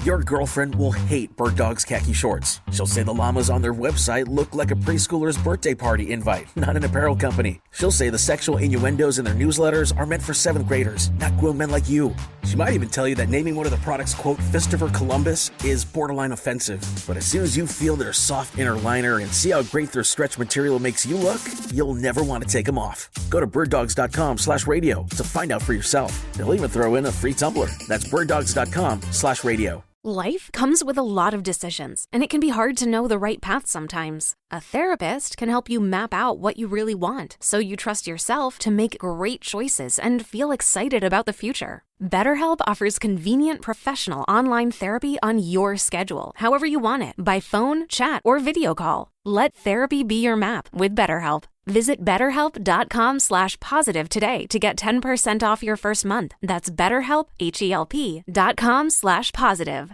Your girlfriend will hate Bird Dog's khaki shorts. She'll say the llamas on their website look like a preschooler's birthday party invite, not an apparel company. She'll say the sexual innuendos in their newsletters are meant for 7th graders, not grown men like you. She might even tell you that naming one of the products, quote, Christopher Columbus is borderline offensive. But as soon as you feel their soft inner liner and see how great their stretch material makes you look, you'll never want to take them off. Go to birddogs.com/radio to find out for yourself. They'll even throw in a free tumbler. That's birddogs.com/radio. Life comes with a lot of decisions, and it can be hard to know the right path sometimes. A therapist can help you map out what you really want, so you trust yourself to make great choices and feel excited about the future. BetterHelp offers convenient professional online therapy on your schedule, however you want it, by phone, chat, or video call. Let therapy be your map with BetterHelp. Visit BetterHelp.com/positive today to get 10% off your first month. That's BetterHelp, HELP.com/positive.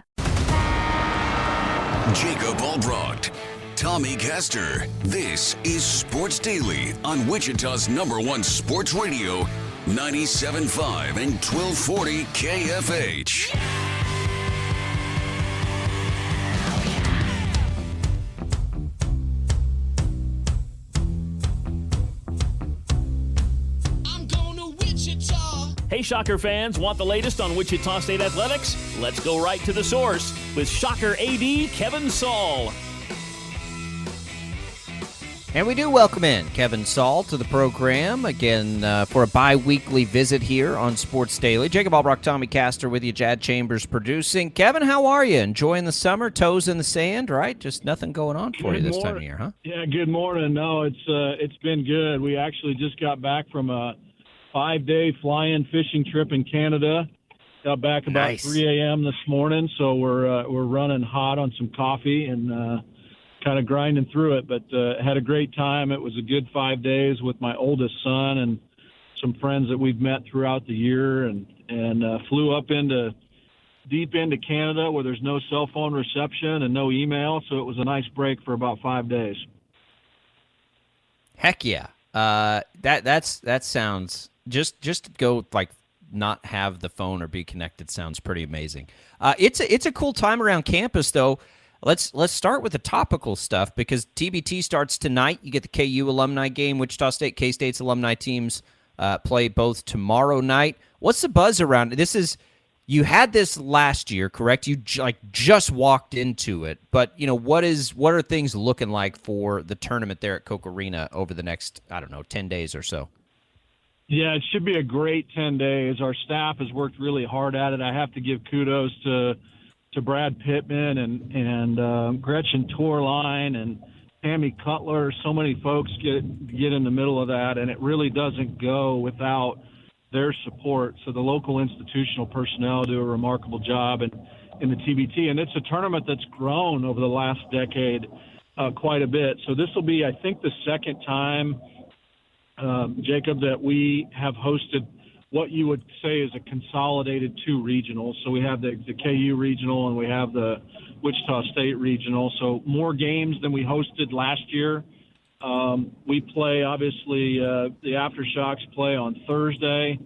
Jacob Albrocht, Tommy Castor. This is Sports Daily on Wichita's #1 sports radio, 97.5 and 1240 KFH. Hey, Shocker fans, want the latest on Wichita State athletics? Let's go right to the source with Shocker AD Kevin Saal. And we do welcome in Kevin Saal to the program again for a bi-weekly visit here on Sports Daily. Jacob Albrocht, Tommy Castor with you, Jad Chambers producing. Kevin, how are you? Enjoying the summer, toes in the sand, right? Just nothing going on for you this time of year, huh? Yeah, good morning. No, it's been good. We actually just got back from a 5-day fly-in fishing trip in Canada. Got back about 3 a.m. this morning, so we're running hot on some coffee and kind of grinding through it. But had a great time. It was a good 5 days with my oldest son and some friends that we've met throughout the year, and flew up deep into Canada where there's no cell phone reception and no email. So it was a nice break for about 5 days. Heck yeah, that sounds. Just to go like not have the phone or be connected sounds pretty amazing. It's a cool time around campus though. Let's start with the topical stuff because TBT starts tonight. You get the KU alumni game. Wichita State, K-State's alumni teams play both tomorrow night. What's the buzz around it? You had this last year, correct? You just walked into it, but what are things looking like for the tournament there at Koch Arena over the next 10 days or so? Yeah, it should be a great 10 days. Our staff has worked really hard at it. I have to give kudos to Brad Pittman and Gretchen Torline and Tammy Cutler. So many folks get in the middle of that, and it really doesn't go without their support. So the local institutional personnel do a remarkable job in the TBT, and it's a tournament that's grown over the last decade quite a bit. So this will be, I think, the second time, Jacob, that we have hosted what you would say is a consolidated 2 regionals. So we have the KU regional and we have the Wichita State regional. So more games than we hosted last year. We play, obviously, the Aftershocks play on Thursday.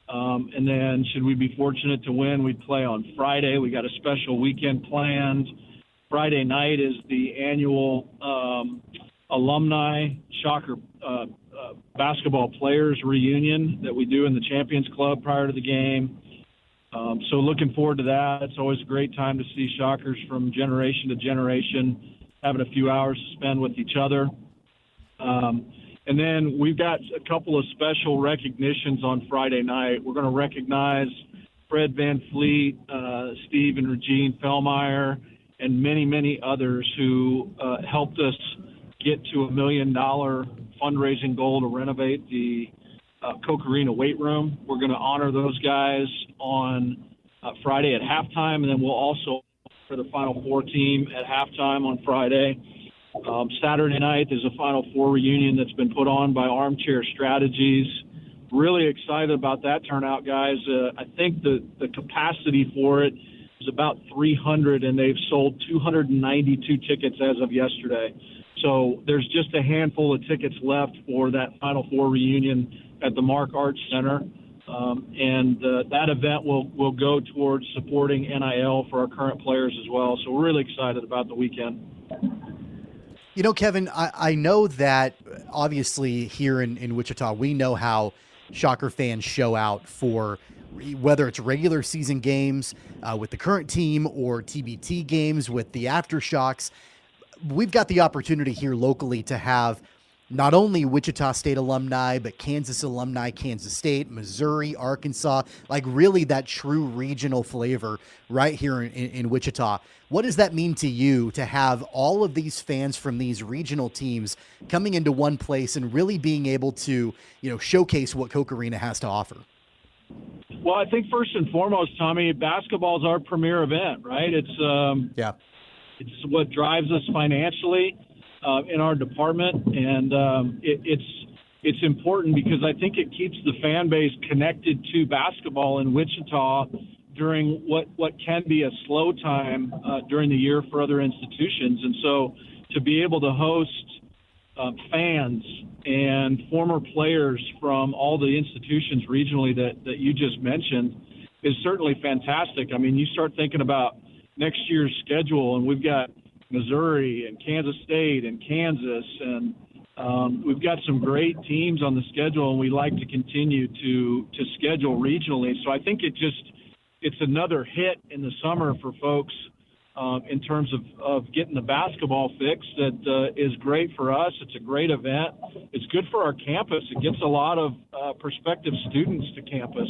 And then should we be fortunate to win, we'd play on Friday. We got a special weekend planned. Friday night is the annual alumni Shocker basketball players reunion that we do in the Champions Club prior to the game. So looking forward to that. It's always a great time to see Shockers from generation to generation having a few hours to spend with each other. And then we've got a couple of special recognitions on Friday night. We're going to recognize Fred Van Fleet, Steve and Regine Fellmeyer, and many, many others who helped us get to $1 million fundraising goal to renovate the Koch Arena weight room. We're going to honor those guys on Friday at halftime, and then we'll also for the Final Four team at halftime on Friday. Saturday night is a Final Four reunion that's been put on by Armchair Strategies. Really excited about that turnout, guys. I think the capacity for it is about 300, and they've sold 292 tickets as of yesterday. So there's just a handful of tickets left for that Final Four reunion at the Mark Arts Center. and that event will go towards supporting NIL for our current players as well. So we're really excited about the weekend. You know, Kevin, I know that obviously here in Wichita, we know how Shocker fans show out for whether it's regular season games with the current team or TBT games with the Aftershocks. We've got the opportunity here locally to have not only Wichita State alumni, but Kansas alumni, Kansas State, Missouri, Arkansas, like really that true regional flavor right here in Wichita. What does that mean to you to have all of these fans from these regional teams coming into one place and really being able to, showcase what Koch Arena has to offer? Well, I think first and foremost, Tommy, basketball is our premier event, right? It's what drives us financially in our department, and it's important because I think it keeps the fan base connected to basketball in Wichita during what can be a slow time during the year for other institutions. And so to be able to host fans and former players from all the institutions regionally that you just mentioned is certainly fantastic. I mean, you start thinking about next year's schedule, and we've got Missouri and Kansas State and Kansas, and we've got some great teams on the schedule, and we like to continue to schedule regionally. So I think it's another hit in the summer for folks in terms of getting the basketball fix that is great for us. It's a great event. It's good for our campus. It gets a lot of prospective students to campus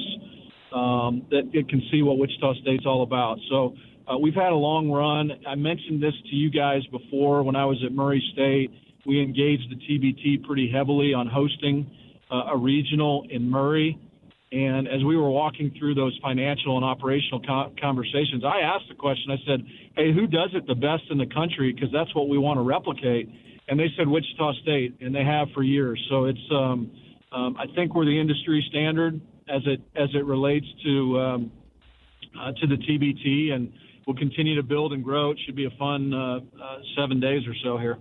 that it can see what Wichita State's all about. So we've had a long run. I mentioned this to you guys before when I was at Murray State. We engaged the TBT pretty heavily on hosting a regional in Murray. And as we were walking through those financial and operational conversations, I asked the question. I said, hey, who does it the best in the country? Because that's what we want to replicate. And they said Wichita State, and they have for years. So it's I think we're the industry standard as it relates to the TBT, and we'll continue to build and grow. It should be a fun 7 days or so here.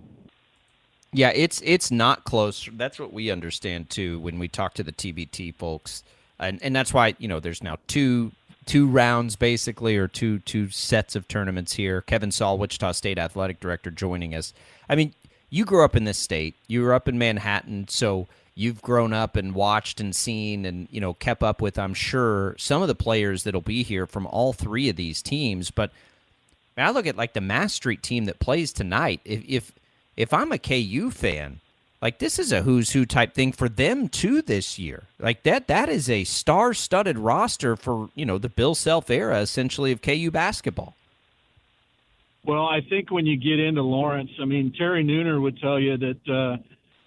Yeah, it's not close. That's what we understand too when we talk to the TBT folks, and that's why there's now two rounds basically, or two sets of tournaments here. Kevin Saal, Wichita State athletic director, joining us. I mean, you grew up in this state. You were up in Manhattan, so you've grown up and watched and seen and kept up with, I'm sure, some of the players that'll be here from all three of these teams. But I look at like the Mass Street team that plays tonight. If I'm a KU fan, like this is a who's who type thing for them too this year. Like that is a star-studded roster for the Bill Self era essentially of KU basketball. Well, I think when you get into Lawrence, I mean, Terry Nooner would tell you that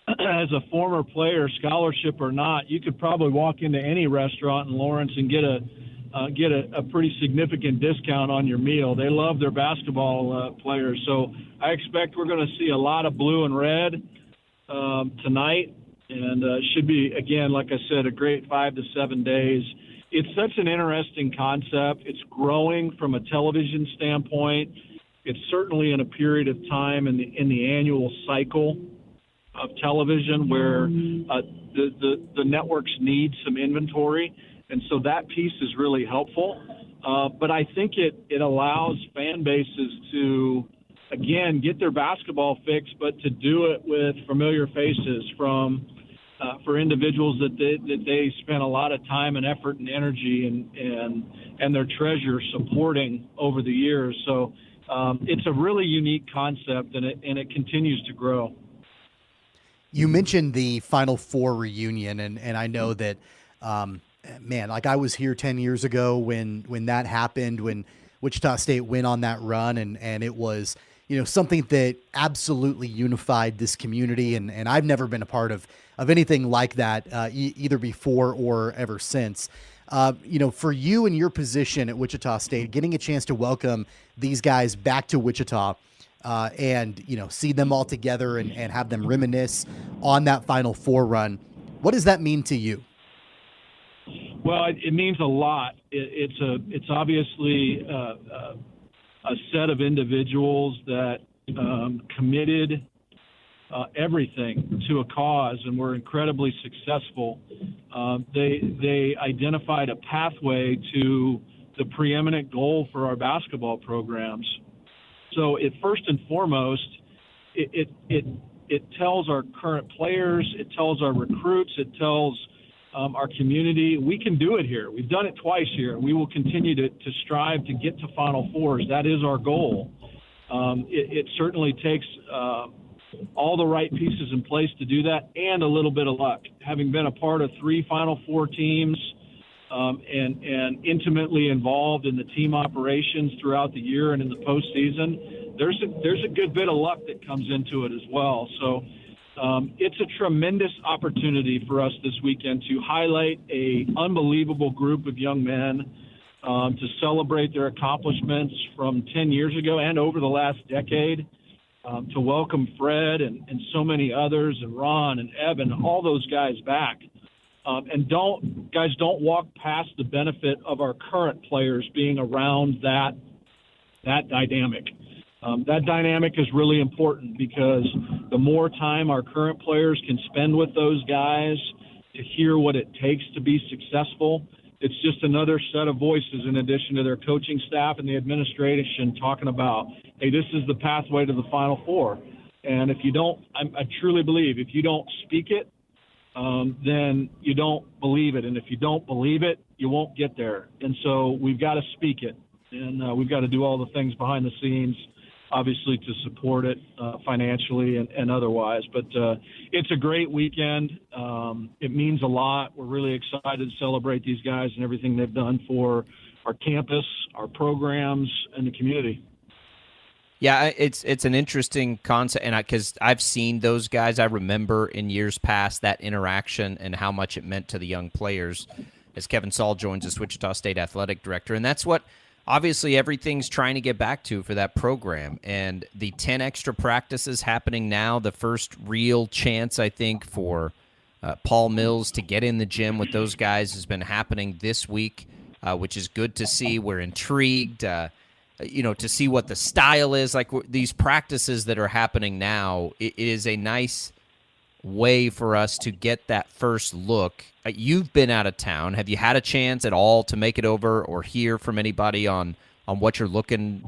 as a former player, scholarship or not, you could probably walk into any restaurant in Lawrence and get a pretty significant discount on your meal. They love their basketball players. So I expect we're going to see a lot of blue and red tonight, and should be, again, like I said, a great 5 to 7 days. It's such an interesting concept. It's growing from a television standpoint. It's certainly in a period of time in the annual cycle of television where the networks need some inventory, and so that piece is really helpful. But I think it allows fan bases to, again, get their basketball fix, but to do it with familiar faces for individuals that they spend a lot of time and effort and energy and their treasure supporting over the years. So it's a really unique concept, and it continues to grow. You mentioned the Final Four reunion, and I know that, like I was here 10 years ago when that happened, when Wichita State went on that run, and it was, something that absolutely unified this community, and I've never been a part of anything like that, either before or ever since. For you and your position at Wichita State, getting a chance to welcome these guys back to Wichita, and see them all together and have them reminisce on that Final Four run. What does that mean to you? Well, it means a lot. It's obviously a set of individuals that committed everything to a cause, and were incredibly successful. They identified a pathway to the preeminent goal for our basketball programs. So it first and foremost, it tells our current players, it tells our recruits, it tells our community, we can do it here. We've done it twice here. We will continue to strive to get to Final Fours. That is our goal. It certainly takes all the right pieces in place to do that, and a little bit of luck. Having been a part of 3 Final Four teams and intimately involved in the team operations throughout the year and in the postseason, there's a good bit of luck that comes into it as well. So it's a tremendous opportunity for us this weekend to highlight a unbelievable group of young men, to celebrate their accomplishments from 10 years ago and over the last decade, to welcome Fred and so many others, and Ron and Evan, all those guys back. And don't walk past the benefit of our current players being around that dynamic. That dynamic is really important, because the more time our current players can spend with those guys to hear what it takes to be successful, it's just another set of voices in addition to their coaching staff and the administration talking about, hey, this is the pathway to the Final Four. And if you don't, I truly believe, if you don't speak it, then you don't believe it. And if you don't believe it, you won't get there. And so we've got to speak it. And we've got to do all the things behind the scenes, obviously, to support it financially and otherwise. But it's a great weekend. It means a lot. We're really excited to celebrate these guys and everything they've done for our campus, our programs, and the community. Yeah, it's an interesting concept, and because I've seen those guys, I remember in years past that interaction and how much it meant to the young players. As Kevin Saal joins us, Wichita State Athletic Director, and that's what obviously everything's trying to get back to for that program. And the 10 extra practices happening now, the first real chance I think for Paul Mills to get in the gym with those guys has been happening this week, which is good to see. We're intrigued. To see what the style is. Like these practices that are happening now, it is a nice way for us to get that first look. You've been out of town. Have you had a chance at all to make it over or hear from anybody on what you're looking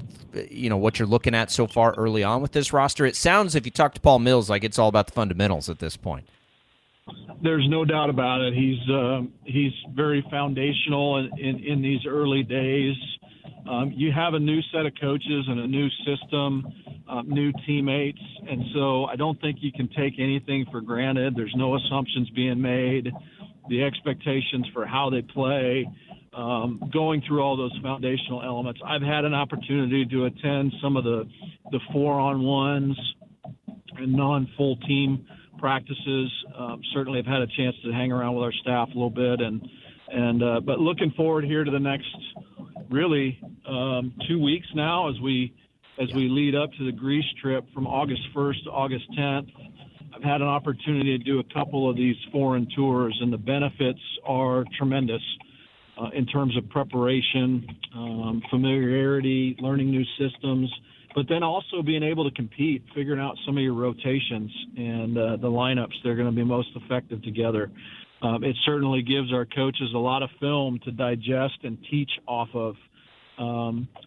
at so far early on with this roster? It sounds, if you talk to Paul Mills, like it's all about the fundamentals at this point. There's no doubt about it. He's very foundational in these early days. You have a new set of coaches and a new system, new teammates, and so I don't think you can take anything for granted. There's no assumptions being made. The expectations for how they play, going through all those foundational elements. I've had an opportunity to attend some of the 4-on-1s and non-full team practices. Certainly, I've had a chance to hang around with our staff a little bit, but looking forward here to the next really 2 weeks now as we lead up to the Greece trip from August 1st to August 10th. I've had an opportunity to do a couple of these foreign tours, and the benefits are tremendous in terms of preparation, familiarity, learning new systems, but then also being able to compete, figuring out some of your rotations and the lineups that are going to be most effective together. It certainly gives our coaches a lot of film to digest and teach off of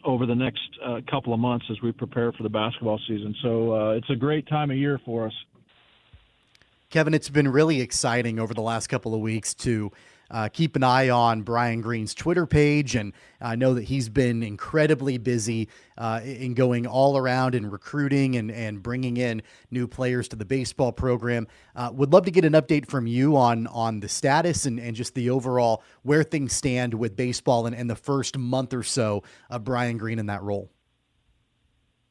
over the next couple of months as we prepare for the basketball season. So it's a great time of year for us. Kevin, it's been really exciting over the last couple of weeks to keep an eye on Brian Green's Twitter page, and I know that he's been incredibly busy in going all around and recruiting and bringing in new players to the baseball program. Would love to get an update from you on the status and just the overall where things stand with baseball and the first month or so of Brian Green in that role.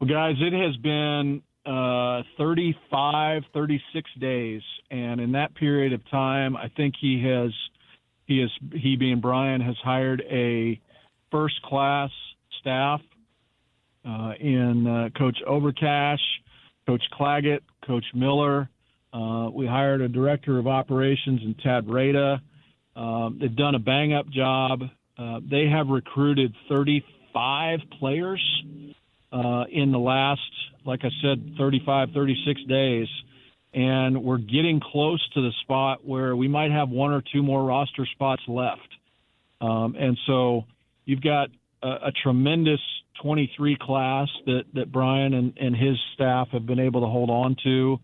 Well, guys, it has been 35, 36 days, and in that period of time, I think he being Brian, has hired a first-class staff in Coach Overcash, Coach Claggett, Coach Miller. We hired a director of operations in Tad Rada. They've done a bang-up job. They have recruited 35 players in the last, like I said, 35, 36 days. and we're getting close to the spot where we might have one or two more roster spots left. And so you've got a tremendous 23 class that Brian and his staff have been able to hold on to.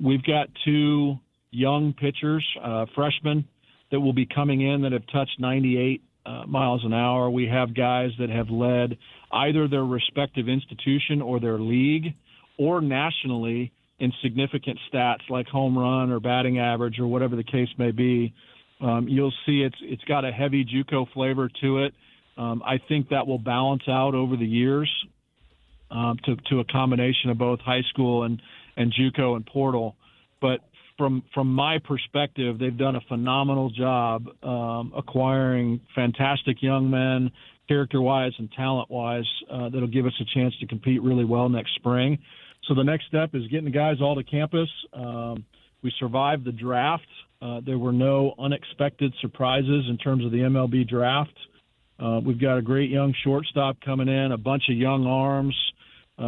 We've got two young pitchers, freshmen, that will be coming in that have touched 98 miles an hour. We have guys that have led either their respective institution or their league or nationally in significant stats like home run or batting average or whatever the case may be. You'll see it's got a heavy JUCO flavor to it. I think that will balance out over the years to a combination of both high school and JUCO and portal. But from my perspective, they've done a phenomenal job acquiring fantastic young men, character-wise and talent-wise, that'll give us a chance to compete really well next spring. So the next step is getting the guys all to campus. We survived the draft. There were no unexpected surprises in terms of the MLB draft. We've got a great young shortstop coming in, a bunch of young arms.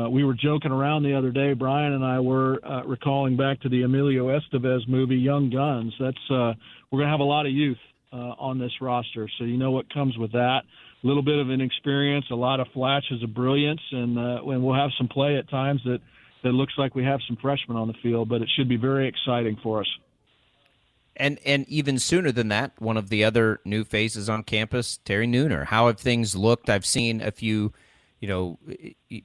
We were joking around the other day, Brian and I were recalling back to the Emilio Estevez movie, Young Guns. That's we're going to have a lot of youth on this roster, so you know what comes with that. A little bit of inexperience, a lot of flashes of brilliance, and we'll have some play at times that looks like we have some freshmen on the field, but it should be very exciting for us. And even sooner than that, one of the other new faces on campus, Terry Nooner. How have things looked? I've seen a few,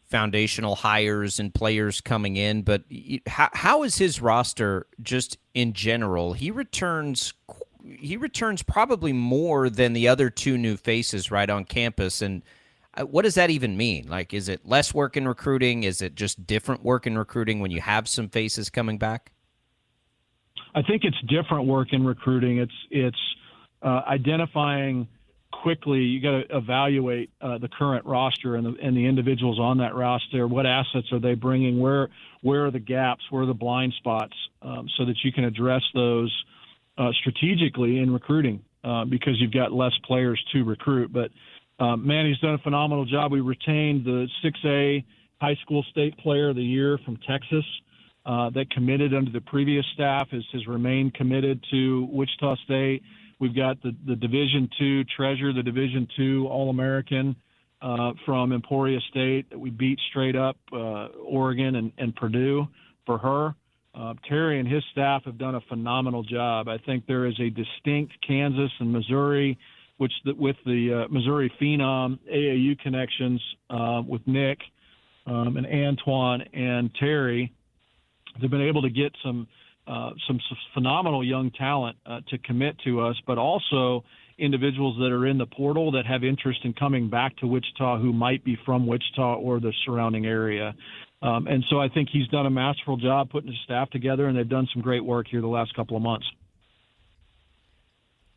foundational hires and players coming in, but how is his roster just in general? He returns probably more than the other two new faces right on campus. And what does that even mean? Like, is it less work in recruiting? Is it just different work in recruiting when you have some faces coming back? I think it's different work in recruiting. It's identifying quickly. You got to evaluate the current roster and the individuals on that roster. What assets are they bringing? Where are the gaps? Where are the blind spots? So that you can address those strategically in recruiting because you've got less players to recruit. But man, he's done a phenomenal job. We retained the 6A high school state player of the year from Texas. That committed under the previous staff has remained committed to Wichita State. We've got the Division II treasure, the Division II All-American from Emporia State that we beat straight up Oregon and Purdue for her. Terry and his staff have done a phenomenal job. I think there is a distinct Kansas and Missouri, with the Missouri Phenom AAU connections with Nick and Antoine and Terry. They've been able to get some phenomenal young talent to commit to us, but also individuals that are in the portal that have interest in coming back to Wichita who might be from Wichita or the surrounding area. And so I think he's done a masterful job putting his staff together, and they've done some great work here the last couple of months.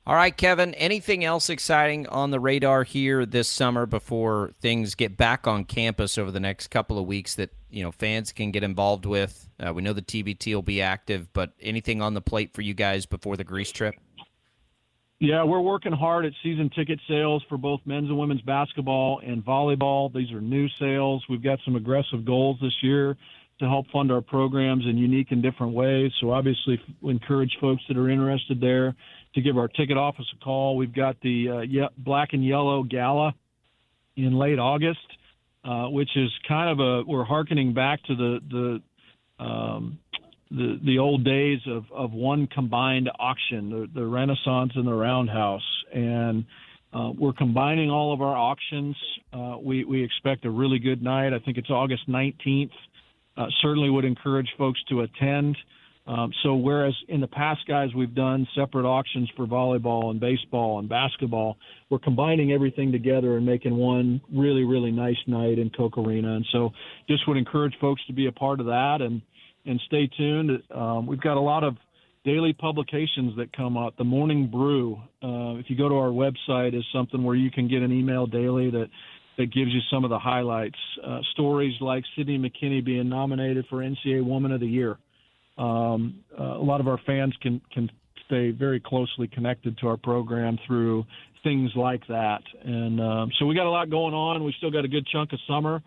All right, Kevin, anything else exciting on the radar here this summer before things get back on campus over the next couple of weeks that, fans can get involved with? We know the TBT will be active, but anything on the plate for you guys before the Greece trip? Yeah, we're working hard at season ticket sales for both men's and women's basketball and volleyball. These are new sales. We've got some aggressive goals this year to help fund our programs in unique and different ways. So obviously we encourage folks that are interested there to give our ticket office a call. We've got the Black and Yellow Gala in late August, which is kind of we're hearkening back to the old days of one combined auction, the Renaissance and the Roundhouse. And we're combining all of our auctions. We expect a really good night. I think it's August 19th. Certainly would encourage folks to attend. So whereas in the past, guys, we've done separate auctions for volleyball and baseball and basketball, we're combining everything together and making one really, really nice night in Koch Arena. And so just would encourage folks to be a part of that and stay tuned. We've got a lot of daily publications that come up. The Morning Brew, if you go to our website, is something where you can get an email daily that gives you some of the highlights. Stories like Sydney McKinney being nominated for NCAA Woman of the Year. A lot of our fans can stay very closely connected to our program through things like that. And so we got a lot going on. We still got a good chunk of summer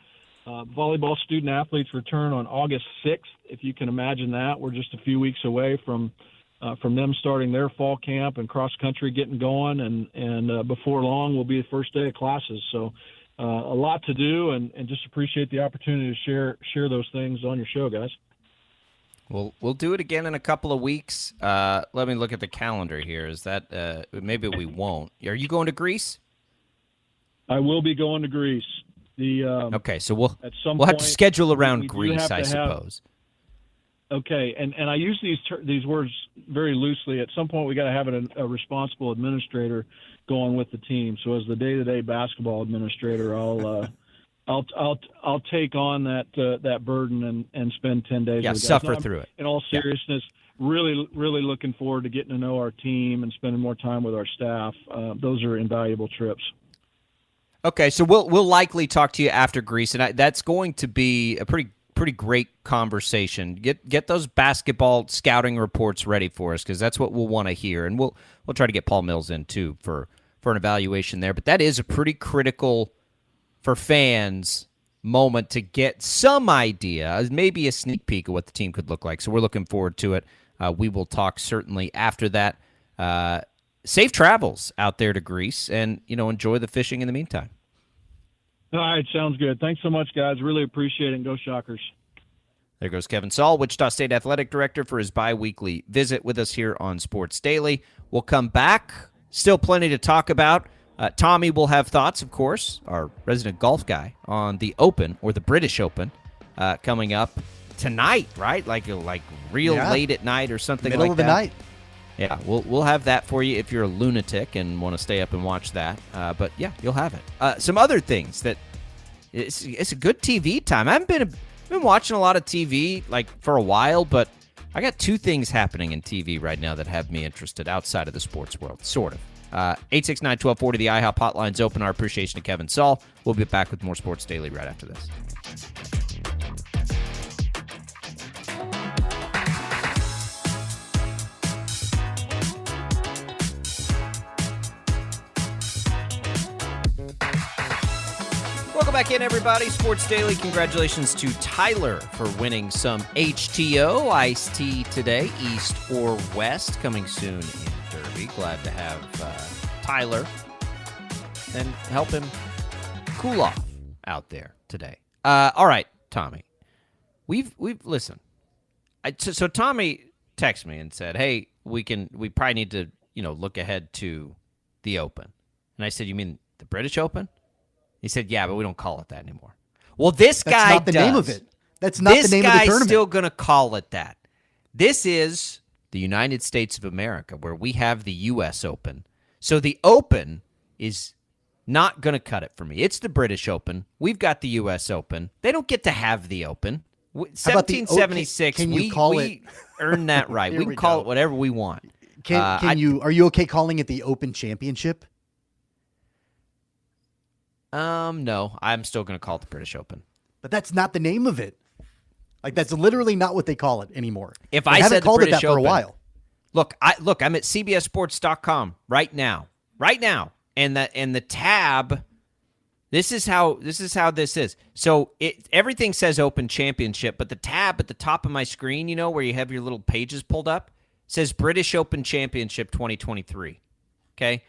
Volleyball student athletes return on August 6th. If you can imagine that, we're just a few weeks away from them starting their fall camp and cross country getting going, and before long will be the first day of classes. So a lot to do, and just appreciate the opportunity to share those things on your show, guys. We'll do it again in a couple of weeks. Let me look at the calendar here. Is that maybe we won't? Are you going to Greece? I will be going to Greece. Okay, so we'll have have to schedule around Greece, I suppose. Okay, and I use these words very loosely. At some point, we got to have a responsible administrator going with the team. So as the day-to-day basketball administrator, I'll take on that burden and spend 10 days. Yeah, with suffer through it. In all seriousness, really looking forward to getting to know our team and spending more time with our staff. Those are invaluable trips. Okay, so we'll likely talk to you after Greece, and that's going to be a pretty great conversation. Get those basketball scouting reports ready for us, because that's what we'll want to hear, and we'll try to get Paul Mills in too for an evaluation there. But that is a pretty critical for fans moment to get some idea, maybe a sneak peek of what the team could look like. So we're looking forward to it. We will talk certainly after that. Safe travels out there to Greece, and enjoy the fishing in the meantime. All right, sounds good. Thanks so much, guys. Really appreciate it, and go Shockers. There goes Kevin Saal, Wichita State Athletic Director, for his bi-weekly visit with us here on Sports Daily. We'll come back. Still plenty to talk about. Tommy will have thoughts, of course, our resident golf guy, on the Open, or the British Open, coming up tonight, right? Like real late at night or something like that. Middle of the night. Yeah, we'll have that for you if you're a lunatic and want to stay up and watch that. But yeah, you'll have it. Some other things that it's a good TV time. I haven't been watching a lot of TV for a while, but I got two things happening in TV right now that have me interested outside of the sports world, sort of. 869-1240, the IHOP hotline's open. Our appreciation to Kevin Saal. We'll be back with more Sports Daily right after this. Welcome back in, everybody. Sports Daily. Congratulations to Tyler for winning some HTO iced tea today, East or West, coming soon in Derby. Glad to have Tyler and help him cool off out there today. All right, Tommy. We've listen. So Tommy texted me and said, "Hey, we probably need to look ahead to the Open." And I said, "You mean the British Open?" He said, "Yeah, but we don't call it that anymore." Well, this guy That's not the name of it. That's not the name of the tournament. This guy's still going to call it that. This is the United States of America, where we have the U.S. Open. So the Open is not going to cut it for me. It's the British Open. We've got the U.S. Open. They don't get to have the Open. 1776, we earned that right. we can call it whatever we want. Are you okay calling it the Open Championship? No, I'm still going to call it the British Open. But that's not the name of it. That's literally not what they call it anymore. If I said called the British it that for a while. Look, I'm at cbssports.com right now, and the tab. This is how this is. So everything says Open Championship, but the tab at the top of my screen, where you have your little pages pulled up, says British Open Championship 2023. Okay,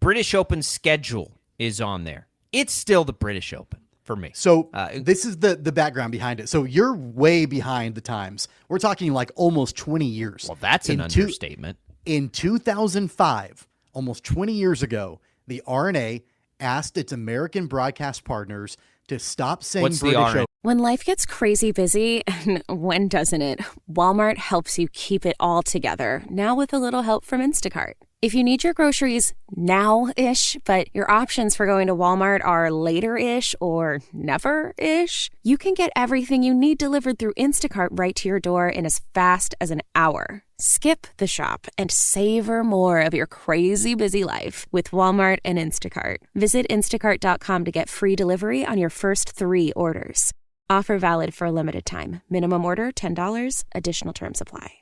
British Open schedule is on there. It's still the British Open for me. So this is the background behind it. So you're way behind the times. We're talking almost 20 years. Well, that's an understatement. In 2005, almost 20 years ago, the RNA asked its American broadcast partners to stop saying What's British the RNA? Open. When life gets crazy busy, and when doesn't it? Walmart helps you keep it all together, now with a little help from Instacart. If you need your groceries now-ish, but your options for going to Walmart are later-ish or never-ish, you can get everything you need delivered through Instacart right to your door in as fast as an hour. Skip the shop and savor more of your crazy busy life with Walmart and Instacart. Visit instacart.com to get free delivery on your first 3 orders. Offer valid for a limited time. Minimum order $10. Additional terms apply.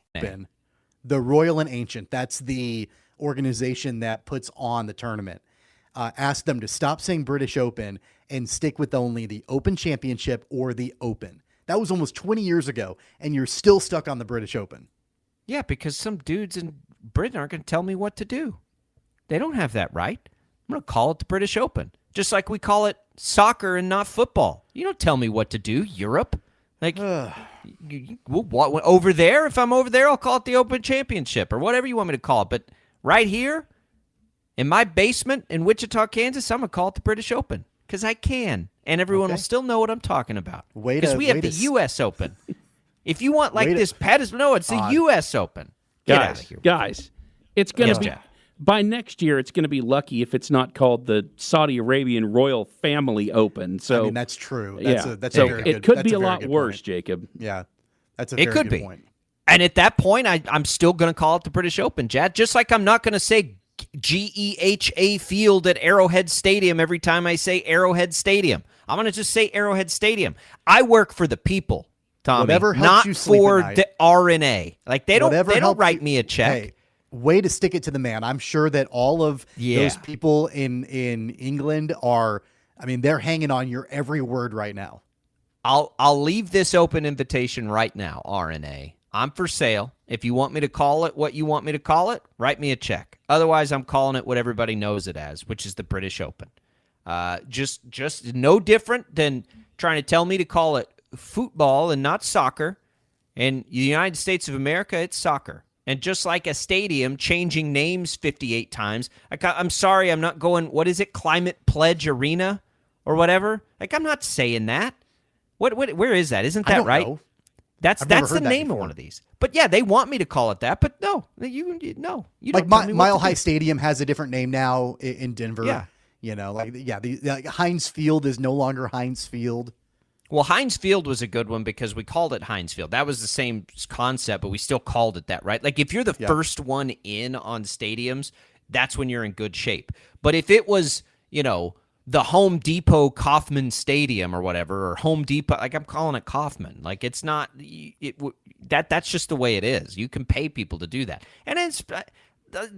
The Royal and Ancient, that's the organization that puts on the tournament. asked them to stop saying British Open and stick with only the Open Championship or the Open. That was almost 20 years ago, and you're still stuck on the British Open. Yeah, because some dudes in Britain aren't going to tell me what to do. They don't have that right. I'm going to call it the British Open, just like we call it soccer and not football. You don't tell me what to do, Europe. Like, over there, if I'm over there, I'll call it the Open Championship or whatever you want me to call it. But right here, in my basement in Wichita, Kansas, I'm going to call it the British Open because I can. And everyone will still know what I'm talking about. Because we have the U.S. Open. If you want this pedestal, no, it's the U.S. Open. Get out of here. Guys, it's going to be, by next year, it's going to be lucky if it's not called the Saudi Arabian Royal Family Open. So, I mean, that's true. That's so a very good, it could that's be a a very lot good worse, point. Jacob. Yeah, that's a very good good point. And at that point, I'm still going to call it the British Open, Jad. Just like I'm not going to say GEHA Field at Arrowhead Stadium every time I say Arrowhead Stadium. I'm going to just say Arrowhead Stadium. I work for the people, Tommy, Whatever helps not you sleep for at night. the RNA. Like they don't write me a check. Hey, way to stick it to the man. I'm sure that all of those people in England are, I mean, they're hanging on your every word right now. I'll leave this open invitation right now, RNA. I'm for sale. If you want me to call it what you want me to call it, write me a check. Otherwise, I'm calling it what everybody knows it as, which is the British Open. Just no different than trying to tell me to call it football and not soccer. In the United States of America, it's soccer. And just like a stadium changing names 58 times, I'm sorry, I'm not going, what is it, Climate Pledge Arena or whatever? Like, I'm not saying that. Where is that? Isn't that right? Know. That's the name of one of these. But yeah, they want me to call it that. But no, you don't. Like Mile High Stadium has a different name now in Denver. Yeah, the Heinz Field is no longer Heinz Field. Well, Heinz Field was a good one because we called it Heinz Field. That was the same concept, but we still called it that, right? Like if you're the first one in on stadiums, that's when you're in good shape. But if it was, the Home Depot Kauffman Stadium or whatever, or Home Depot, like I'm calling it Kauffman. Like it's not that's just the way it is. You can pay people to do that. And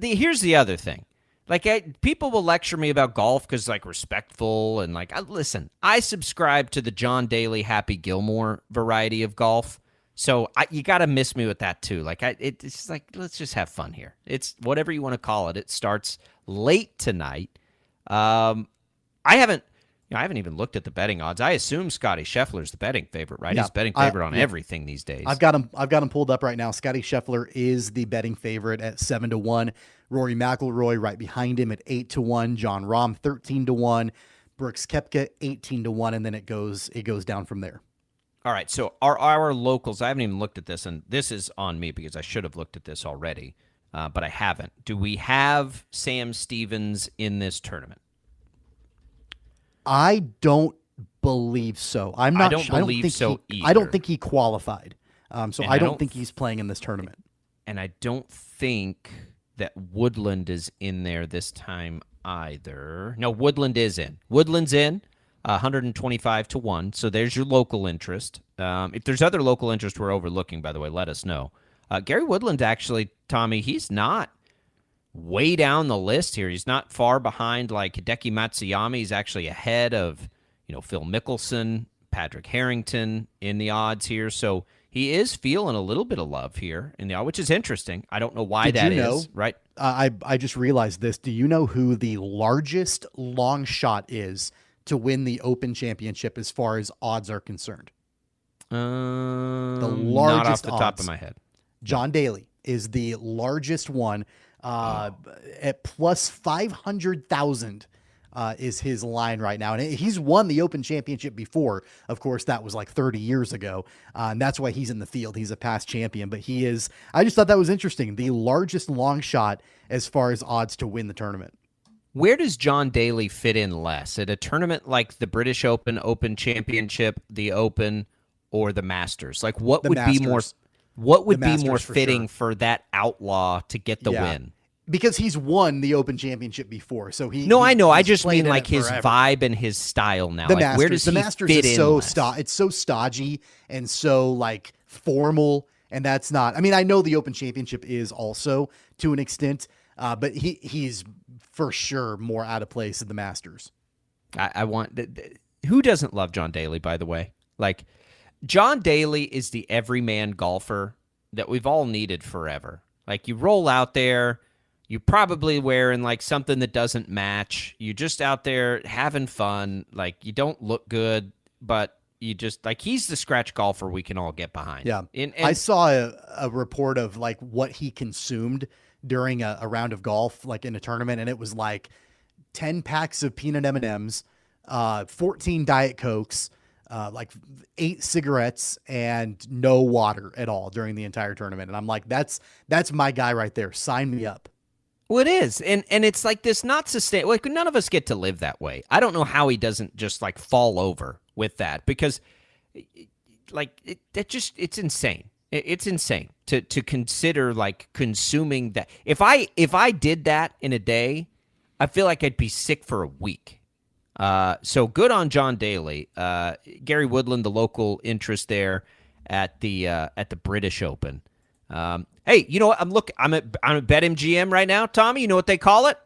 here's the other thing. Like people will lecture me about golf because like respectful and like listen. I subscribe to the John Daly, Happy Gilmore variety of golf, so you got to miss me with that too. Like it's just like let's just have fun here. It's whatever you want to call it. It starts late tonight. I haven't even looked at the betting odds. I assume Scotty Scheffler's the betting favorite, right? He's betting favorite on everything these days. I've got him pulled up right now. Scotty Scheffler is the betting favorite at 7-1. Rory McIlroy right behind him at 8-1. John Rahm 13-1. Brooks Koepka 18-1, and then it goes down from there. All right. So our locals. I haven't even looked at this, and this is on me because I should have looked at this already, but I haven't. Do we have Sam Stevens in this tournament? I don't believe so. I'm not. I don't believe so either. I don't think he qualified. So I don't think he's playing in this tournament. And I don't think that Woodland is in there this time either. No, Woodland is in. Woodland's in, 125-1. So there's your local interest. If there's other local interest we're overlooking, by the way, let us know. Gary Woodland, actually, Tommy, he's not way down the list here. He's not far behind like Hideki Matsuyama. He's actually ahead of, Phil Mickelson, Patrick Harrington in the odds here. So he is feeling a little bit of love here in the odds, which is interesting. I don't know why that is, right? I just realized this. Do you know who the largest long shot is to win the Open Championship as far as odds are concerned? The largest, not off the top of my head. John Daly is the largest one. At plus 500,000 is his line right now. And he's won the Open Championship before. Of course, that was like 30 years ago. And that's why he's in the field. He's a past champion. But he is, I just thought that was interesting, the largest long shot as far as odds to win the tournament. Where does John Daly fit in less? At a tournament like the British Open, Open Championship, the Open, or the Masters? Like what would be more fitting for that outlaw to get the win? Because he's won the Open Championship before, so he. No, I know. I just mean like his vibe and his style now. The like, Masters, where does the he Masters fit is in? It's so stodgy and so like formal, and that's not. I mean, I know the Open Championship is also to an extent, but he's for sure more out of place at the Masters. I want who doesn't love John Daly, by the way? Like, John Daly is the everyman golfer that we've all needed forever. Like, you roll out there, you're probably wearing like something that doesn't match. You're just out there having fun. Like, you don't look good, but you just like, he's the scratch golfer we can all get behind. Yeah. And I saw a report of like what he consumed during a round of golf, like in a tournament. And it was like 10 packs of peanut M&Ms, 14 Diet Cokes, like 8 cigarettes, and no water at all during the entire tournament. And I'm like, that's my guy right there. Sign me up. Well, it is. And it's like this not sustainable. Like, none of us get to live that way. I don't know how he doesn't just like fall over with that, because like it's insane. It's insane to consider like consuming that. If I did that in a day, I feel like I'd be sick for a week. So good on John Daly. Gary Woodland, the local interest there at the British Open. Hey, you know what? I'm at BetMGM right now, Tommy. You know what they call it?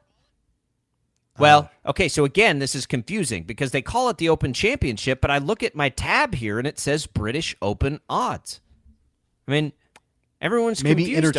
Well, okay, so again, this is confusing because they call it the Open Championship, but I look at my tab here and it says British Open odds. I mean, everyone's maybe confused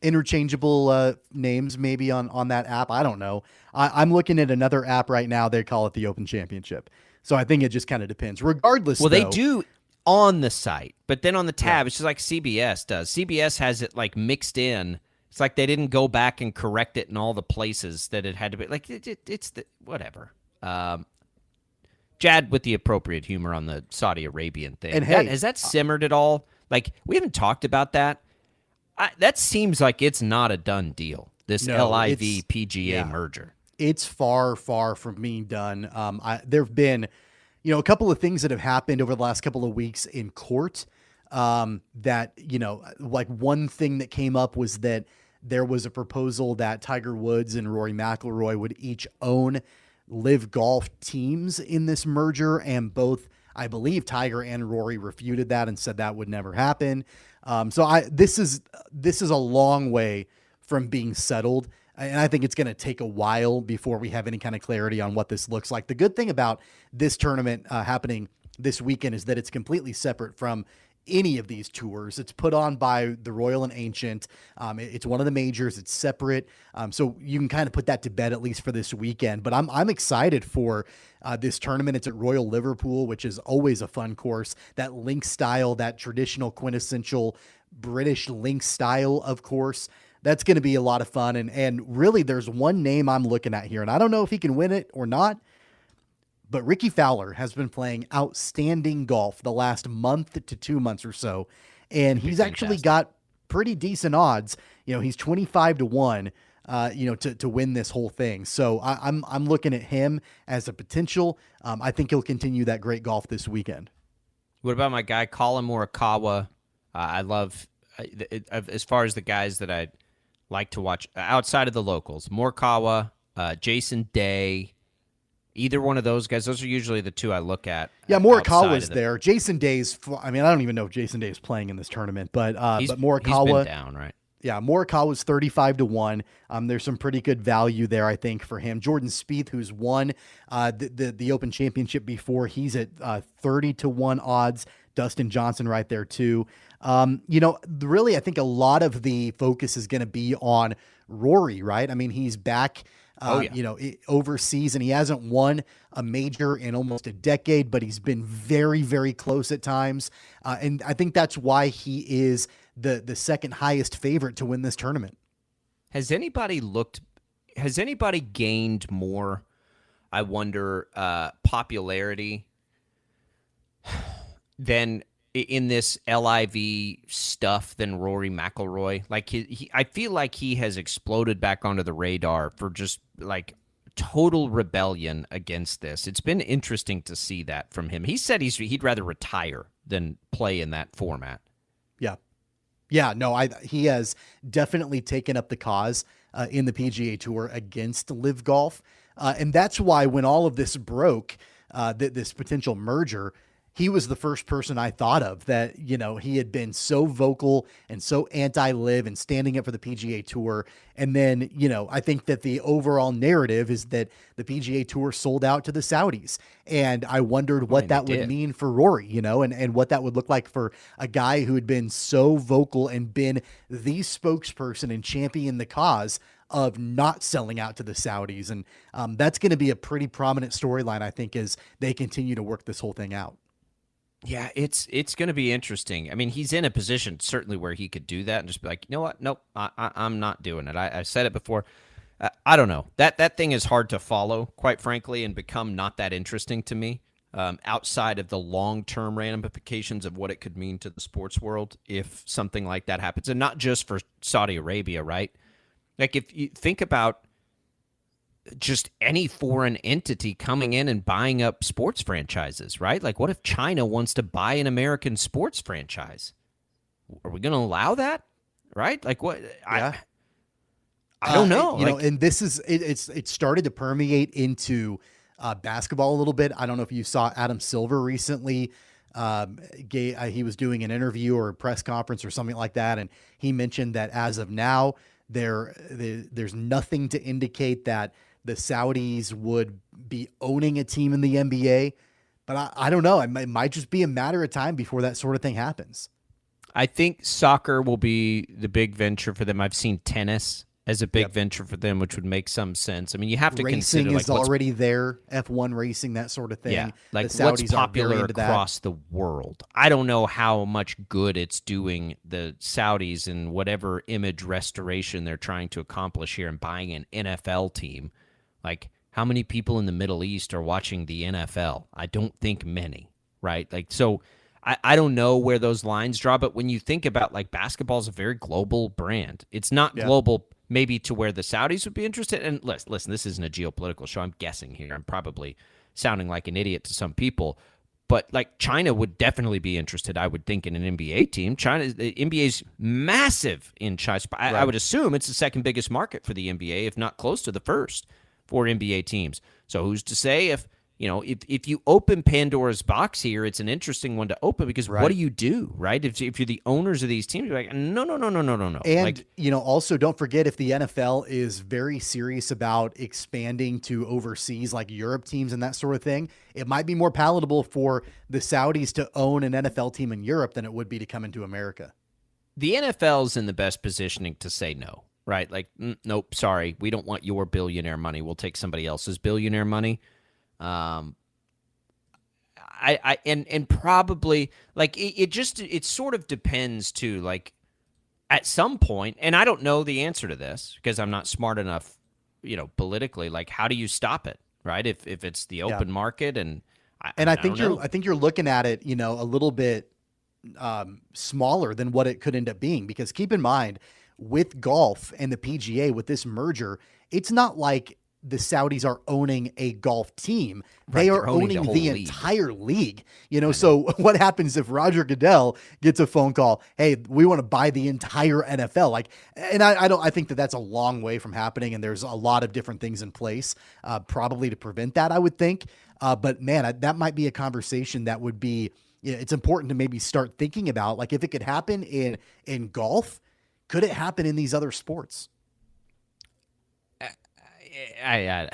interchangeable names maybe on that app. I don't know. I'm looking at another app right now. They call it the Open Championship. So I think it just kind of depends. Regardless, well, though, they do on the site, but then on the tab, it's just like CBS does. CBS has it like mixed in. It's like they didn't go back and correct it in all the places that it had to be. Like, it's the whatever. Jad with the appropriate humor on the Saudi Arabian thing. And hey, has that simmered at all? Like, we haven't talked about that. That seems like it's not a done deal, this LIV PGA merger. It's far, far from being done. There have been, a couple of things that have happened over the last couple of weeks in court. That, like one thing that came up was that there was a proposal that Tiger Woods and Rory McIlroy would each own live golf teams in this merger. And both, I believe, Tiger and Rory refuted that and said that would never happen. This is a long way from being settled. And I think it's going to take a while before we have any kind of clarity on what this looks like. The good thing about this tournament happening this weekend is that it's completely separate from any of these tours. It's put on by the Royal and Ancient. It's one of the majors. It's separate. So you can kind of put that to bed, at least for this weekend. But I'm excited for this tournament. It's at Royal Liverpool, which is always a fun course. That links style, that traditional quintessential British links style of course. That's going to be a lot of fun. And really, there's one name I'm looking at here, and I don't know if he can win it or not, but Ricky Fowler has been playing outstanding golf the last month to 2 months or so, and he's actually got pretty decent odds. He's 25-1, to win this whole thing. So I'm looking at him as a potential. I think he'll continue that great golf this weekend. What about my guy Colin Morikawa? I love, as far as the guys that I like to watch outside of the locals, Morikawa, Jason Day. Either one of those guys, those are usually the two I look at. Yeah, Morikawa's there. Jason Day's, I don't even know if Jason Day is playing in this tournament, but Morikawa. He's been down, right? Yeah, Morikawa's 35-1. There's some pretty good value there, I think, for him. Jordan Spieth, who's won the Open Championship before, he's at 30-1 odds. Dustin Johnson right there too. Really, I think a lot of the focus is going to be on Rory, right? He's back. Overseas, and he hasn't won a major in almost a decade, but he's been very, very close at times. And I think that's why he is the second highest favorite to win this tournament. Has anybody gained more, I wonder, popularity than in this LIV stuff than Rory McIlroy? Like I feel like he has exploded back onto the radar for just like total rebellion against this. It's been interesting to see that from him. He said he'd rather retire than play in that format. Yeah, no, he has definitely taken up the cause in the PGA Tour against live golf. And that's why when all of this broke, this potential merger, he was the first person I thought of that, he had been so vocal and so anti-live and standing up for the PGA Tour. And then, I think that the overall narrative is that the PGA Tour sold out to the Saudis. And I wondered what that would mean for Rory, and what that would look like for a guy who had been so vocal and been the spokesperson and champion the cause of not selling out to the Saudis. And that's going to be a pretty prominent storyline, I think, as they continue to work this whole thing out. Yeah, it's going to be interesting. I mean, he's in a position certainly where he could do that and just be like, you know what? Nope, I'm not doing it. I said it before. I don't know. That thing is hard to follow, quite frankly, and become not that interesting to me outside of the long-term ramifications of what it could mean to the sports world if something like that happens. And not just for Saudi Arabia, right? Like if you think about just any foreign entity coming in and buying up sports franchises, right? Like what if China wants to buy an American sports franchise? Are we going to allow that? Right? Like what? Yeah. I don't know. And this is, it started to permeate into basketball a little bit. I don't know if you saw Adam Silver recently. He was doing an interview or a press conference or something like that. And he mentioned that as of now, there's nothing to indicate that the Saudis would be owning a team in the NBA, but I don't know. It might just be a matter of time before that sort of thing happens. I think soccer will be the big venture for them. I've seen tennis as a big venture for them, which would make some sense. I mean, you have to consider racing is already there, F1 racing, that sort of thing. Yeah, like the what's Saudis popular into across the world. I don't know how much good it's doing the Saudis and whatever image restoration they're trying to accomplish here and buying an NFL team. Like, how many people in the Middle East are watching the NFL? I don't think many, right? Like, so I don't know where those lines draw, but when you think about, like, basketball is a very global brand. It's not global maybe to where the Saudis would be interested. And listen, this isn't a geopolitical show. I'm guessing here. I'm probably sounding like an idiot to some people. But, like, China would definitely be interested, I would think, in an NBA team. The NBA's massive in China. I would assume it's the second biggest market for the NBA, if not close to the first for NBA teams. So who's to say if you open Pandora's box here, it's an interesting one to open because what do you do, right? If you're the owners of these teams, you're like, no. And, also don't forget if the NFL is very serious about expanding to overseas, like Europe teams and that sort of thing, it might be more palatable for the Saudis to own an NFL team in Europe than it would be to come into America. The NFL's in the best positioning to say no. Right, like, nope, sorry, we don't want your billionaire money. We'll take somebody else's billionaire money. And probably like it sort of depends too. Like at some point, and I don't know the answer to this because I'm not smart enough, politically. Like, how do you stop it? Right, if it's the open market, I think you're looking at it, a little bit smaller than what it could end up being, because keep in mind, with golf and the PGA, with this merger, it's not like the Saudis are owning a golf team. They are owning the entire league. So what happens if Roger Goodell gets a phone call, hey, we want to buy the entire NFL? I think that's a long way from happening. And there's a lot of different things in place, probably to prevent that, I would think. But man, that might be a conversation that would be, it's important to maybe start thinking about, like, if it could happen in golf, could it happen in these other sports? I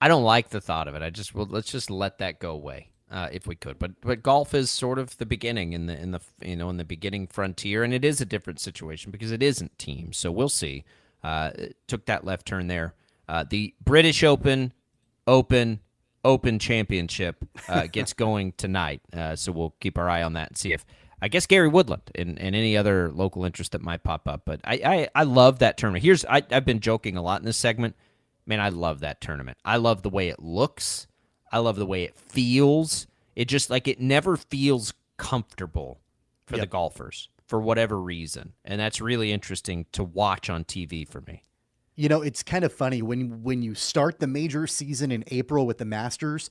don't like the thought of it. Let's just let that go away if we could. But golf is sort of the beginning in the beginning frontier, and it is a different situation because it isn't teams. So we'll see. Took that left turn there. The British Open Championship gets going tonight. So we'll keep our eye on that and see if, I guess, Gary Woodland and any other local interest that might pop up. But I love that tournament. I've been joking a lot in this segment. Man, I love that tournament. I love the way it looks. I love the way it feels. It just, like, it never feels comfortable for the golfers for whatever reason. And that's really interesting to watch on TV for me. It's kind of funny when you start the major season in April with the Masters,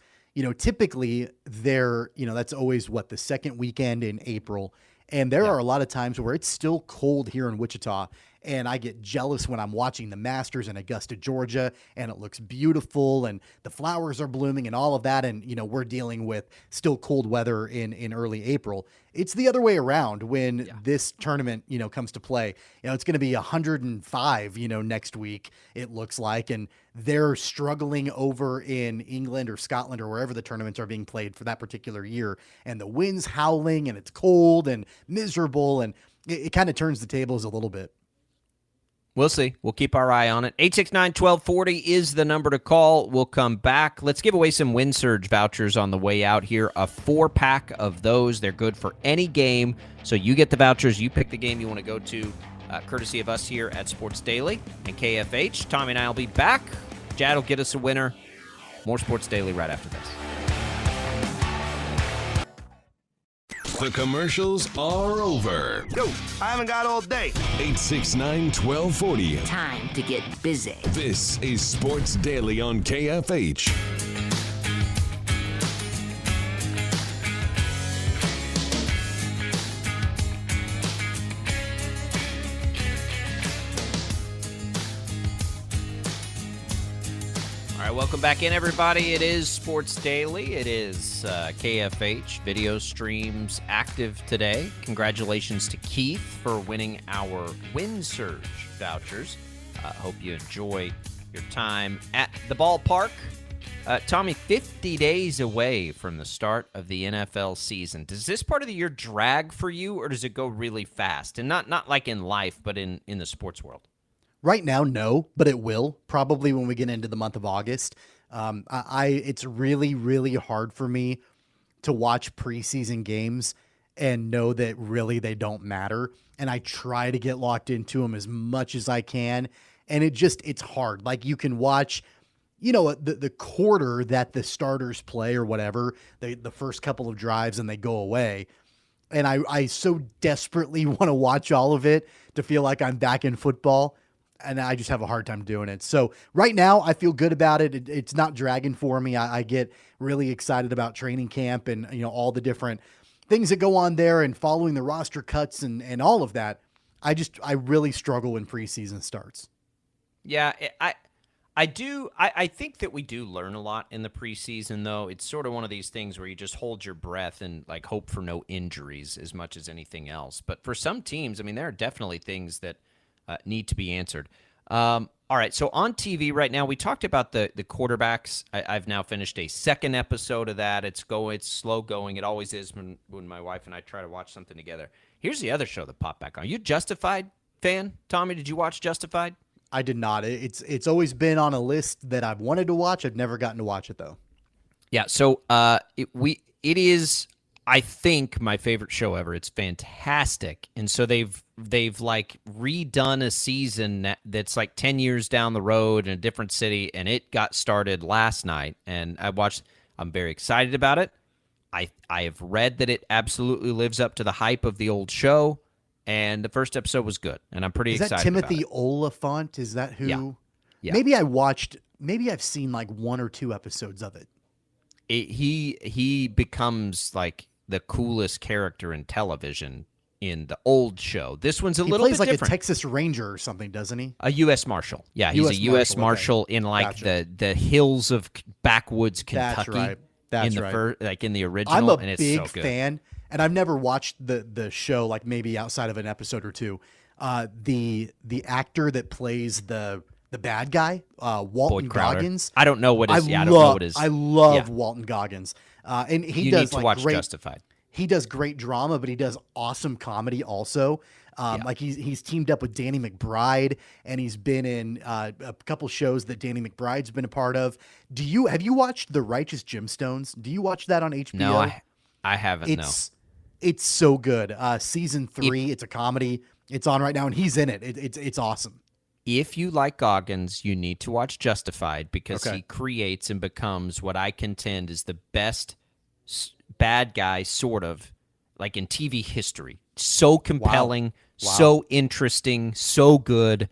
typically that's always the second weekend in April. And there are a lot of times where it's still cold here in Wichita. and I get jealous when I'm watching the Masters in Augusta, Georgia, and it looks beautiful and the flowers are blooming and all of that. And, we're dealing with still cold weather in early April. It's the other way around when this tournament, comes to play. It's going to be 105, next week, it looks like. And they're struggling over in England or Scotland or wherever the tournaments are being played for that particular year. And the wind's howling and it's cold and miserable. And it kind of turns the tables a little bit. We'll see. We'll keep our eye on it. 869-1240 is the number to call. We'll come back. Let's give away some Wind Surge vouchers on the way out here. A 4-pack of those. They're good for any game. So you get the vouchers. You pick the game you want to go to, courtesy of us here at Sports Daily and KFH. Tommy and I will be back. Jad will get us a winner. More Sports Daily right after this. The commercials are over. Yo, I haven't got all day. 869-1240. Time to get busy. This is Sports Daily on KFH. All right, welcome back in, everybody. It is Sports Daily. It is KFH. Video streams active today. Congratulations to Keith for winning our Wind Surge vouchers. Hope you enjoy your time at the ballpark. Tommy, 50 days away from the start of the NFL season. Does this part of the year drag for you, or does it go really fast? And not like in life, but in the sports world. Right now, no, but it will probably when we get into the month of August. It's really, really hard for me to watch preseason games and know that really they don't matter. And I try to get locked into them as much as I can. And it's hard. Like you can watch, the quarter that the starters play or whatever, the first couple of drives and they go away. And I so desperately want to watch all of it to feel like I'm back in football. And I just have a hard time doing it. So right now I feel good about it. It's not dragging for me. I get really excited about training camp and, all the different things that go on there and following the roster cuts and all of that. I really struggle when preseason starts. Yeah, I do. I think that we do learn a lot in the preseason, though. It's sort of one of these things where you just hold your breath and like hope for no injuries as much as anything else. But for some teams, there are definitely things that need to be answered. All right, so on TV right now, we talked about the quarterbacks. I've now finished a second episode of that. It's slow going. It always is when my wife and I try to watch something together. Here's the other show that popped back on. You Justified fan? Tommy, did you watch Justified? I did not. It's always been on a list that I've wanted to watch. I've never gotten to watch it, though. Yeah, so it is, I think, my favorite show ever. It's fantastic. And so they've like redone a season that's like 10 years down the road in a different city, and it got started last night. And I'm very excited about it. I have read that it absolutely lives up to the hype of the old show, and the first episode was good, and I'm pretty excited about it. Is that Timothy Oliphant? Is that who? Yeah. Maybe I've seen like 1 or 2 episodes of it. He becomes like the coolest character in television in the old show. This one's a little bit different. He plays like a Texas Ranger or something, doesn't he? A U.S. Marshal. Yeah, he's a U.S. Marshal in like the hills of backwoods Kentucky. That's right. Like in the original. I'm a and it's big so good. fan, and I've never watched the show, like maybe outside of an episode or two. The actor that plays the bad guy, Walton Goggins. I don't know what his. I don't know what his. I love Walton Goggins, and he you does need to like watch great. Justified. He does great drama, but he does awesome comedy also. Like he's teamed up with Danny McBride, and he's been in a couple shows that Danny McBride's been a part of. Have you watched The Righteous Gemstones? Do you watch that on HBO? No, I haven't. It's so good. Season 3, it's a comedy. It's on right now, and he's in it. It's awesome. If you like Goggins, you need to watch Justified because he creates and becomes what I contend is the best bad guy, sort of, like in TV history. So compelling, so interesting, so good.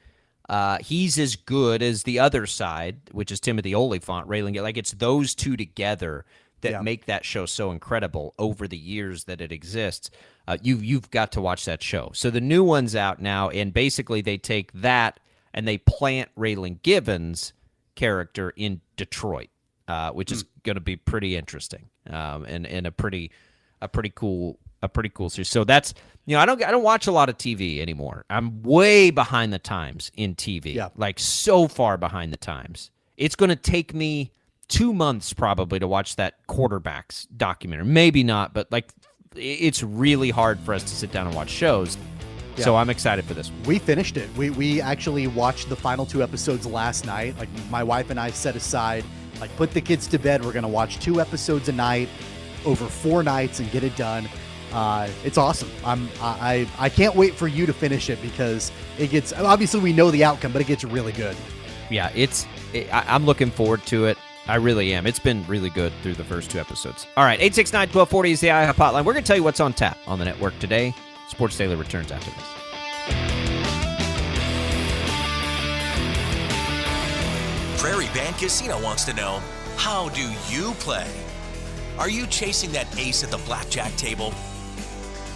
He's as good as the other side, which is Timothy Oliphant, Raylan. Like, it's those two together that make that show so incredible over the years that it exists. You've got to watch that show. So the new one's out now, and basically they take that and they plant Raylan Givens' character in Detroit, which is going to be pretty interesting, and a pretty cool series. So that's, I don't watch a lot of TV anymore. I'm way behind the times in TV, like so far behind the times. It's going to take me 2 months probably to watch that quarterbacks documentary. Maybe not, but like it's really hard for us to sit down and watch shows. Yeah. So I'm excited for this one. We finished it. We actually watched the final 2 episodes last night. Like my wife and I set aside, like put the kids to bed. We're going to watch 2 episodes a night over 4 nights and get it done. It's awesome. I can't wait for you to finish it because it gets, obviously we know the outcome, but it gets really good. Yeah, I'm looking forward to it. I really am. It's been really good through the first 2 episodes. All right, 869-1240 is the IHOP hotline. We're going to tell you what's on tap on the network today. Sports Daily returns after this. Prairie Band Casino wants to know, how do you play? Are you chasing that ace at the blackjack table?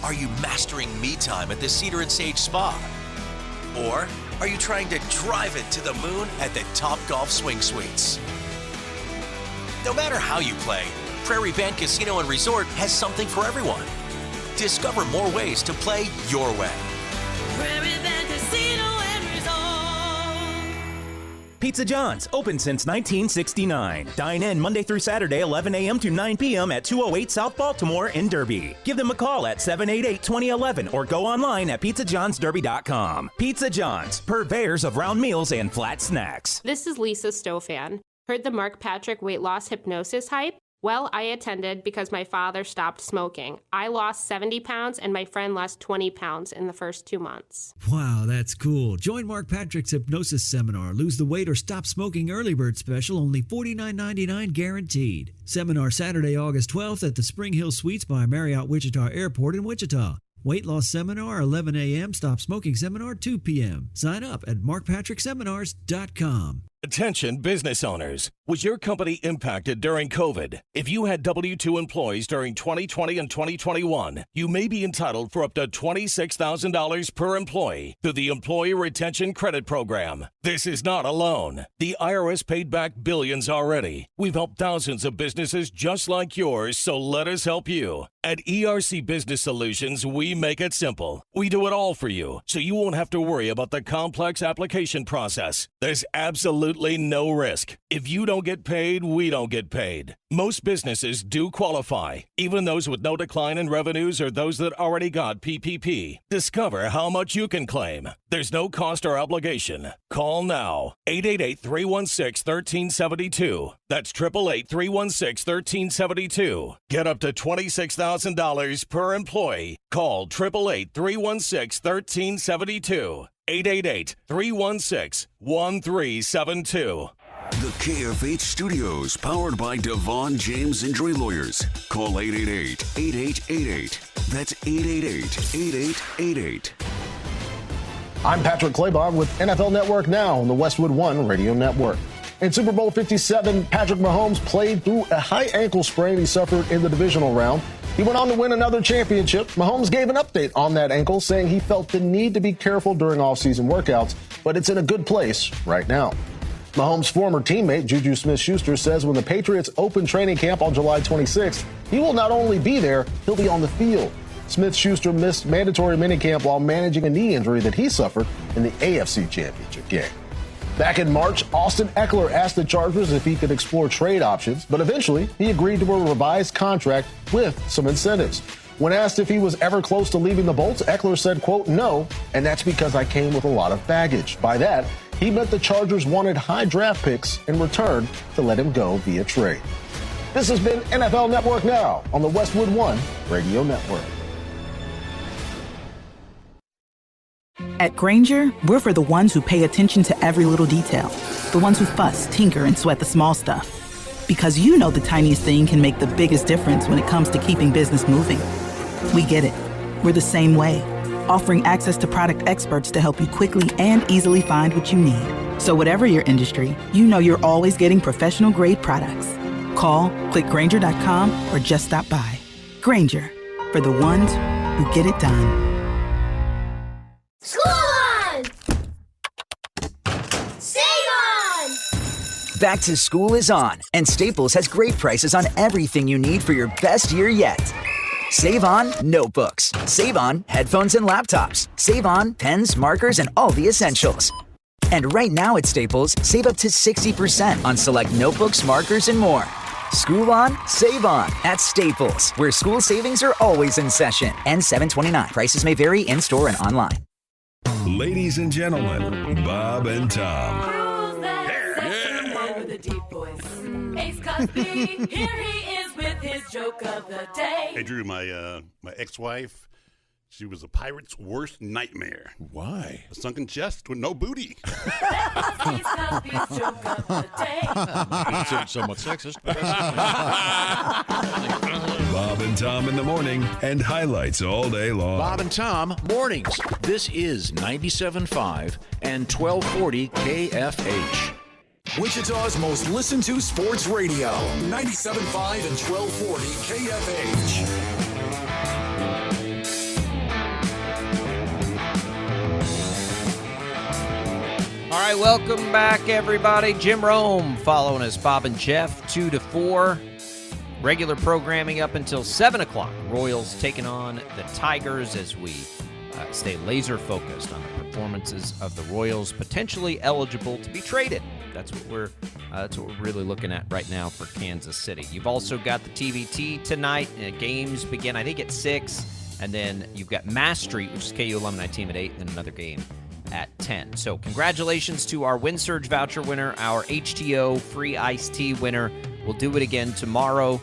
Are you mastering me time at the Cedar and Sage Spa? Or are you trying to drive it to the moon at the Top Golf Swing Suites? No matter how you play, Prairie Band Casino and Resort has something for everyone. Discover more ways to play your way. Prairie Band Casino and Resort. Pizza John's, open since 1969. Dine in Monday through Saturday, 11 a.m. to 9 p.m. at 208 South Baltimore in Derby. Give them a call at 788-2011 or go online at pizzajohnsderby.com. Pizza John's, purveyors of round meals and flat snacks. This is Lisa Stofan. Heard the Mark Patrick weight loss hypnosis hype? Well, I attended because my father stopped smoking. I lost 70 pounds and my friend lost 20 pounds in the first 2 months. Wow, that's cool. Join Mark Patrick's hypnosis seminar. Lose the weight or stop smoking early bird special, only $49.99 guaranteed. Seminar Saturday, August 12th at the Spring Hill Suites by Marriott Wichita Airport in Wichita. Weight loss seminar 11 a.m. Stop smoking seminar 2 p.m. Sign up at markpatrickseminars.com. Attention business owners. Was your company impacted during COVID? If you had W-2 employees during 2020 and 2021, you may be entitled for up to $26,000 per employee through the Employee Retention Credit Program. This is not a loan. The IRS paid back billions already. We've helped thousands of businesses just like yours, so let us help you. At ERC Business Solutions, we make it simple. We do it all for you, so you won't have to worry about the complex application process. There's absolutely no risk. If you don't get paid, we don't get paid. Most businesses do qualify, even those with no decline in revenues or those that already got PPP. Discover how much you can claim. There's no cost or obligation. Call now. 888-316-1372. That's 888-316-1372. Get up to $26,000 per employee. Call 888-316-1372. 888-316-1372. The KFH Studios, powered by Devon James Injury Lawyers. Call 888-8888. That's 888-8888. I'm Patrick Claybon with NFL Network Now on the Westwood One Radio Network. In Super Bowl 57, Patrick Mahomes played through a high ankle sprain he suffered in the divisional round. He went on to win another championship. Mahomes gave an update on that ankle, saying he felt the need to be careful during offseason workouts, but it's in a good place right now. Mahomes' former teammate, Juju Smith-Schuster, says when the Patriots open training camp on July 26th, he will not only be there, he'll be on the field. Smith-Schuster missed mandatory minicamp while managing a knee injury that he suffered in the AFC Championship game. Back in March, Austin Eckler asked the Chargers if he could explore trade options, but eventually he agreed to a revised contract with some incentives. When asked if he was ever close to leaving the Bolts, Eckler said, quote, "No, and that's because I came with a lot of baggage." By that, he meant the Chargers wanted high draft picks in return to let him go via trade. This has been NFL Network Now on the Westwood One Radio Network. At Grainger, we're for the ones who pay attention to every little detail, the ones who fuss, tinker, and sweat the small stuff. Because you know the tiniest thing can make the biggest difference when it comes to keeping business moving. We get it. We're the same way, offering access to product experts to help you quickly and easily find what you need. So whatever your industry, you know you're always getting professional-grade products. Call, click Grainger.com, or just stop by. Grainger, for the ones who get it done. School on! Save on! Back to school is on, and Staples has great prices on everything you need for your best year yet. Save on notebooks. Save on headphones and laptops. Save on pens, markers, and all the essentials. And right now at Staples, save up to 60% on select notebooks, markers, and more. School on, save on at Staples, where school savings are always in session. N$7.29. Prices may vary in-store and online. Ladies and gentlemen, Bob and Tom. The deep voice. Ace Cosby, here he is with his joke of the day. Hey, Drew, my ex-wife, she was a pirate's worst nightmare. Why? A sunken chest with no booty. That was Ace Cosby's joke of the day. It's somewhat sexist, but Bob and Tom in the morning and highlights all day long. Bob and Tom, mornings. This is 97.5 and 1240 KFH. Wichita's most listened to sports radio. 97.5 and 1240 KFH. All right, welcome back, everybody. Jim Rome following us, Bob and Jeff, 2 to 4. Regular programming up until 7 o'clock. Royals taking on the Tigers as we stay laser focused on the performances of the Royals, potentially eligible to be traded. That's what we're really looking at right now for Kansas City. You've also got the TVT tonight. Games begin, I think, at 6, and then you've got Mass Street, which is KU alumni team, at 8, and then another game at 10. So congratulations to our WinSurge voucher winner, our HTO free iced tea winner. We'll do it again tomorrow.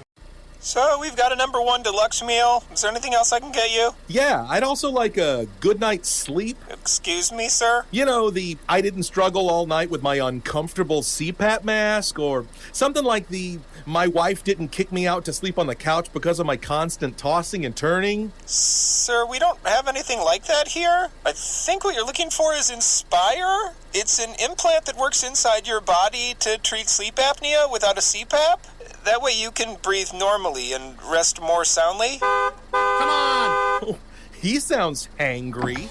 So, we've got a #1 deluxe meal. Is there anything else I can get you? Yeah, I'd also like a good night's sleep. Excuse me, sir? You know, the I didn't struggle all night with my uncomfortable CPAP mask, or something like the my wife didn't kick me out to sleep on the couch because of my constant tossing and turning. Sir, we don't have anything like that here. I think what you're looking for is Inspire. It's an implant that works inside your body to treat sleep apnea without a CPAP. That way you can breathe normally and rest more soundly. Come on! Oh, he sounds angry.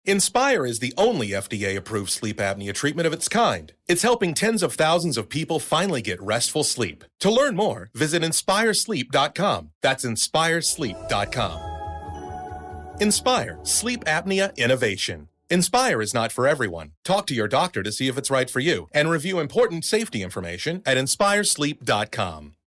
Inspire is the only FDA-approved sleep apnea treatment of its kind. It's helping tens of thousands of people finally get restful sleep. To learn more, visit InspireSleep.com. That's InspireSleep.com. Inspire, sleep apnea innovation. Inspire is not for everyone. Talk to your doctor to see if it's right for you, and review important safety information at InspireSleep.com.